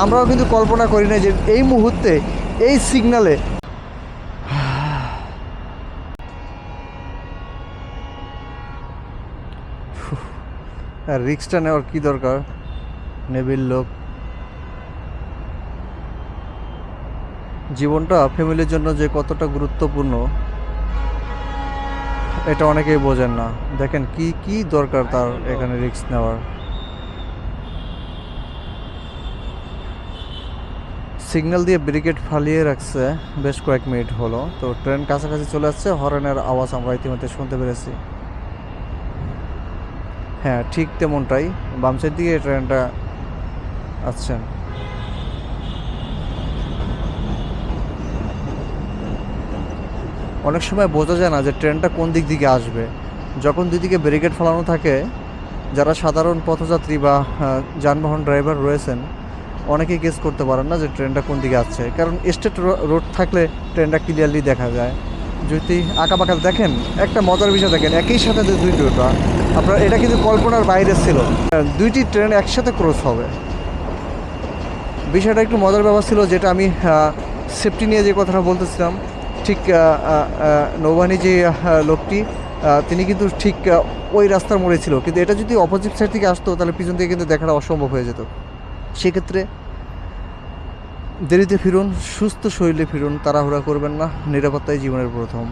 আমরাও কিন্তু কল্পনা করি না যে এই মুহূর্তে এই সিগনালে রিস্কটা নেওয়ার কী দরকার। নেভির লোক, জীবনটা ফ্যামিলির জন্য যে কতটা গুরুত্বপূর্ণ এটা অনেকেই বোঝেন না। দেখেন কি কি দরকার তার এখানে রিস্ক নেওয়ার। সিগন্যাল দিয়ে ব্যারিকেড ফালিয়ে রাখছে বেশ কয়েক মিনিট হলো, তো ট্রেন কাছাকাছি চলে আসছে, হর্নের আওয়াজ আমরা ইতিমধ্যে শুনতে পেরেছি। হ্যাঁ, ঠিক তেমনটাই, বাম সাইড দিকে ট্রেনটা আসছে। অনেক সময় বোঝা যায় না যে ট্রেনটা কোন দিক থেকে আসবে। যখন দুদিকে ব্যারিকেড ফেলানো থাকে, যারা সাধারণ পথযাত্রী বা যানবাহন ড্রাইভার রয়েছেন অনেকেই গেস করতে পারেন না যে ট্রেনটা কোন দিকে আসছে, কারণ স্ট্রেট রোড থাকলে ট্রেনটা ক্লিয়ারলি দেখা যায়। যদি আঁকাবাঁকা দেখেন, একটা মজার বিষয় দেখেন, একই সাথে যে দুইটা আপনার, এটা কিন্তু কল্পনার বাইরে ছিল, দুইটি ট্রেন একসাথে ক্রস হবে। বিষয়টা একটু মজার ব্যাপার ছিল, যেটা আমি সেফটি নিয়ে যে কথাটা বলতেছিলাম, ঠিক নৌবাহিনী যে লোকটি তিনি কিন্তু ঠিক ওই রাস্তার মোড়ে ছিল, কিন্তু এটা যদি অপোজিট সাইড থেকে আসতো তাহলে পিছন থেকে কিন্তু দেখাটা অসম্ভব হয়ে যেত। সেক্ষেত্রে দেরিতে ফিরুন, সুস্থ শরীরে ফিরুন, তাড়াহুড়া করবেন না, নিরাপত্তাই জীবনের প্রথম।